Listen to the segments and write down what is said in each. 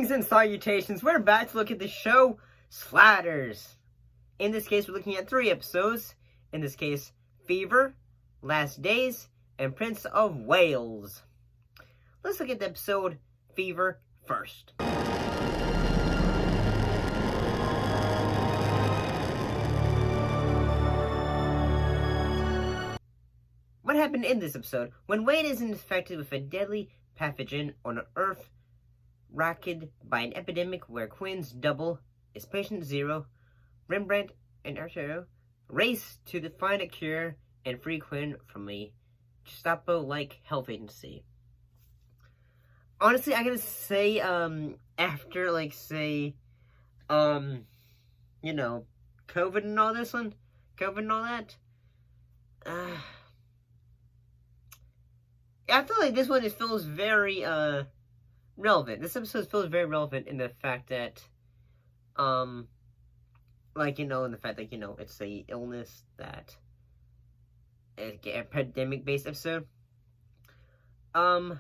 Greetings and salutations. We're about to look at the show Slatters. In this case, we're looking at 3 episodes. In this case, Fever, Last Days, and Prince of Wails. Let's look at the episode Fever first. What happened in this episode? When Wade is infected with a deadly pathogen on an Earth rocked by an epidemic where Quinn's double is Patient Zero, Rembrandt and Arturo race to find a cure and free Quinn from a Gestapo-like health agency. Honestly, I gotta say, after, COVID and all this one, COVID and all that, I feel like this one feels very, relevant. This episode feels very relevant in the fact that, in the fact that, it's a illness that, an epidemic-based episode. I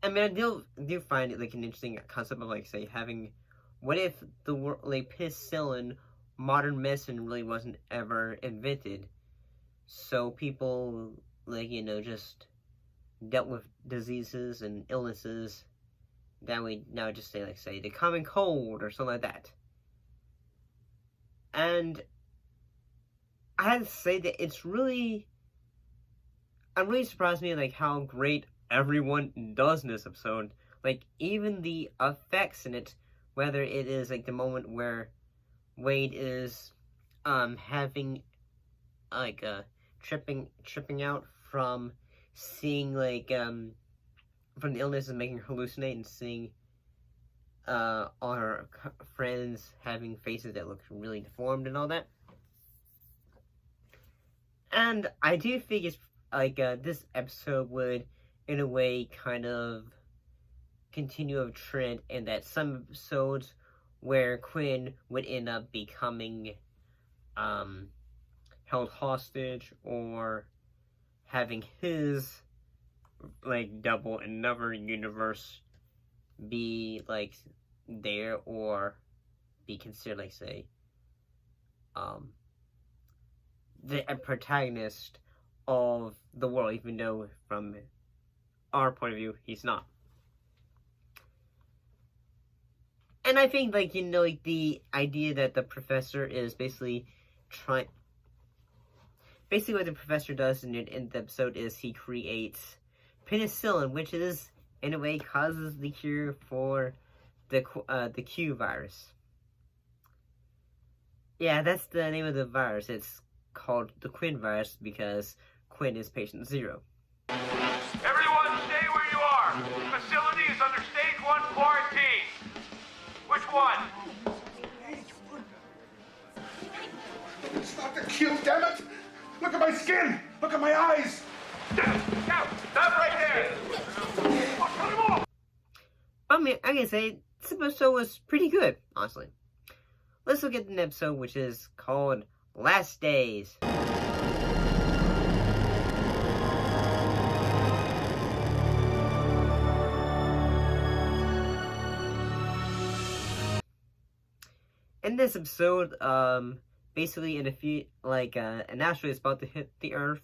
do find it, an interesting concept of, having, what if the world, penicillin, modern medicine really wasn't ever invented, so people, just dealt with diseases and illnesses that we now just say, the common cold or something like that. And I have to say that I'm really surprised me, how great everyone does in this episode. Even the effects in it, whether it is, the moment where Wade is, having, tripping out from seeing, from the illness and making her hallucinate and seeing, all her friends having faces that look really deformed and all that. And I do think it's, this episode would, in a way, kind of continue a trend in that some episodes where Quinn would end up becoming, held hostage or having his, double in another universe be, there or be considered, the protagonist of the world, even though from our point of view, he's not. And I think, the idea that the professor is basically basically what the professor does in the episode is he creates penicillin, which is, in a way, causes the cure for the Q virus. Yeah, that's the name of the virus. It's called the Quinn virus because Quinn is Patient Zero. Everyone stay where you are. The facility is under stage 1 quarantine. Which one? It's not the Q, damn it! Look at my skin! Look at my eyes! Now, stop right there! Cut him off! I mean, I can say this episode was pretty good, honestly. Let's look at an episode which is called Last Days. In this episode, basically in a few, an asteroid is about to hit the Earth,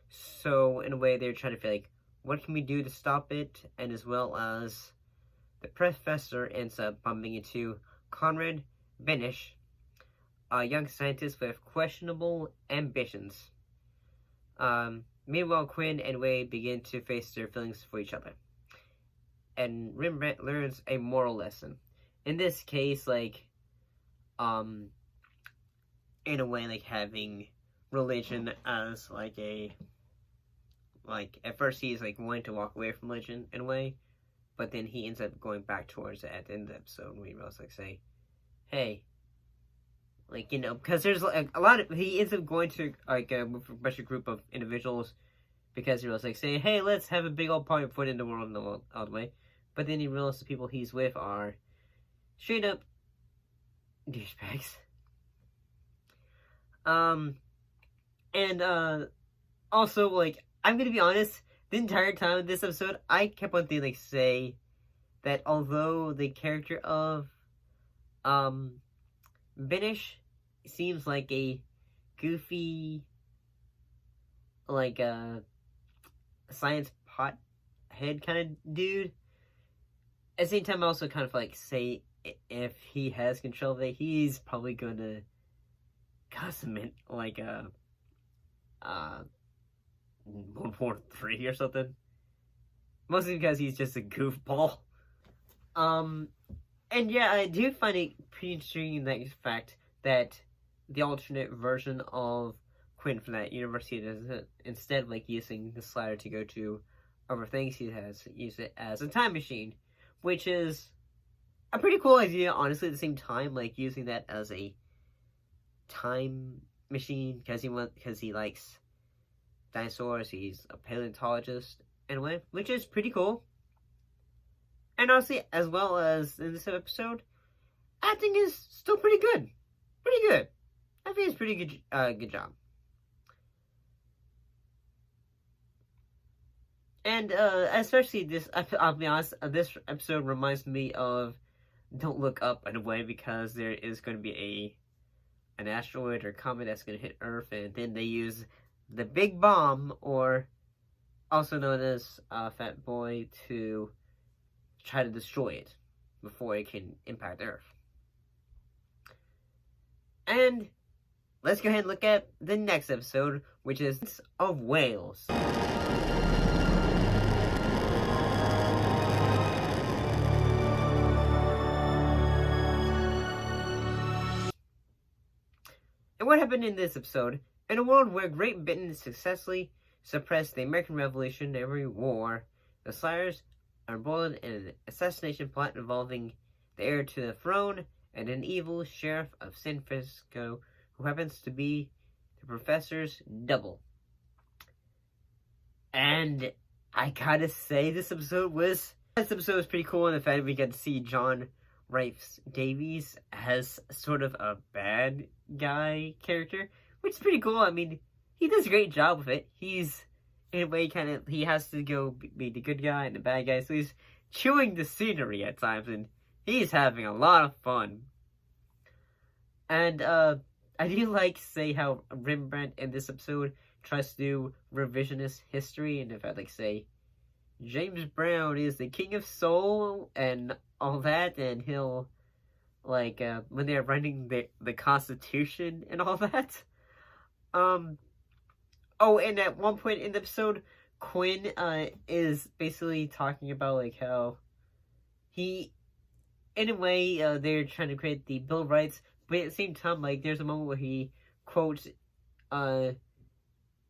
so in a way they're trying to feel what can we do to stop it, and as well as the professor ends up bumping into Conrad Benish, a young scientist with questionable ambitions. Meanwhile, Quinn and Wade begin to face their feelings for each other, and Rembrandt learns a moral lesson. In this case, in a way, having religion as, at first he's, wanting to walk away from religion, in a way, but then he ends up going back towards it at the end of the episode, when he was, say, hey, because there's, a lot of, he ends up going to, with a bunch of group of individuals, because he was, saying, hey, let's have a big old party put in the world all the way, but then he realizes the people he's with are straight up douchebags. Also, I'm gonna be honest, the entire time of this episode, I kept on thinking, that although the character of Binish seems like a goofy, like a science pothead kind of dude, at the same time I also kind of like say if he has control of it, he's probably gonna consummate like a World War III or something. Mostly because he's just a goofball. And yeah, I do find it pretty interesting the fact that the alternate version of Quinn from that university doesn't, instead of like using the slider to go to other things, he has used it as a time machine, which is a pretty cool idea, honestly. At the same time, like using that as a time machine because he likes dinosaurs. He's a paleontologist anyway, which is pretty cool. And honestly, as well as in this episode, acting is still pretty good. Pretty good. I think it's pretty good job. And especially this, I'll be honest, this episode reminds me of Don't Look Up in a way, because there is going to be an asteroid or comet that's going to hit Earth, and then they use the big bomb, or also known as Fat Boy, to try to destroy it before it can impact Earth. And let's go ahead and look at the next episode, which is of Wails. And what happened in this episode? In a world where Great Britain successfully suppressed the American Revolution and every war, the Slayers are embroiled in an assassination plot involving the heir to the throne and an evil sheriff of San Francisco who happens to be the professor's double. And I gotta say, this episode was pretty cool in the fact that we got to see John Rhys Davies as sort of a bad guy character, which is pretty cool. I mean, he does a great job with it. He's, in a way, he has to go be the good guy and the bad guy, so he's chewing the scenery at times, and he's having a lot of fun. And, I do say how Rembrandt in this episode tries to do revisionist history, and if I say, James Brown is the king of soul, and all that, and he'll, when they're writing the Constitution and all that. Oh, and at one point in the episode, Quinn, is basically talking about, how he, in a way, they're trying to create the Bill of Rights, but at the same time, there's a moment where he quotes, John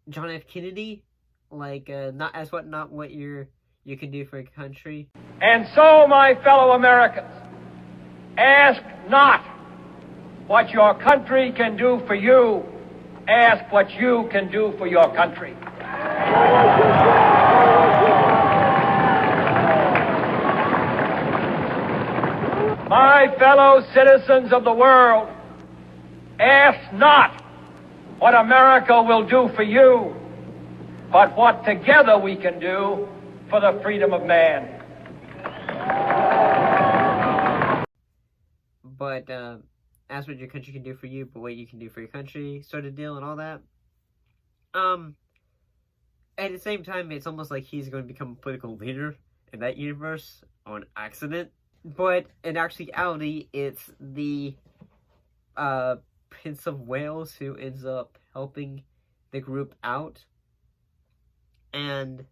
F. Kennedy, not what you can do for a country. And so, my fellow Americans, ask not what your country can do for you, ask what you can do for your country. My fellow citizens of the world, ask not what America will do for you, but what together we can do for the freedom of man. But, ask what your country can do for you, but what you can do for your country, sort of deal, and all that. At the same time, it's almost like he's going to become a political leader in that universe on accident. But in actuality, it's the Prince of Wales who ends up helping the group out. And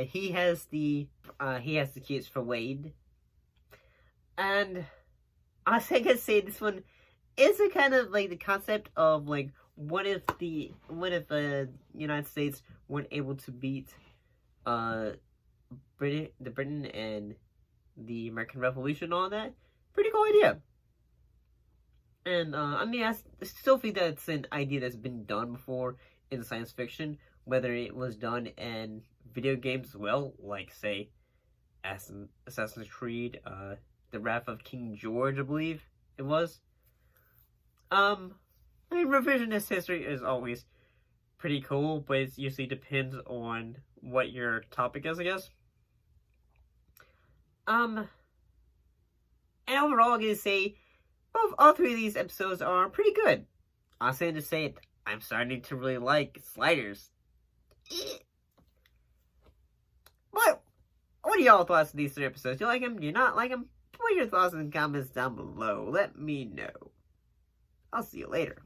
he has the keys for Wade. And I can say this one is a kind of the concept of what if the United States weren't able to beat Britain and the American Revolution and all that. Pretty cool idea. And I still think that it's an idea that's been done before in science fiction, whether it was done in video games as well, say Assassin's Creed, The Wrath of King George, I believe it was. Revisionist history is always pretty cool, but it usually depends on what your topic is, I guess. And overall, I'm gonna say all three of these episodes are pretty good. Honestly, to say it, I'm starting to really like Sliders. What are y'all thoughts on these three episodes? Do you like them? Do you not like them? What are your thoughts in the comments down below? Let me know. I'll see you later.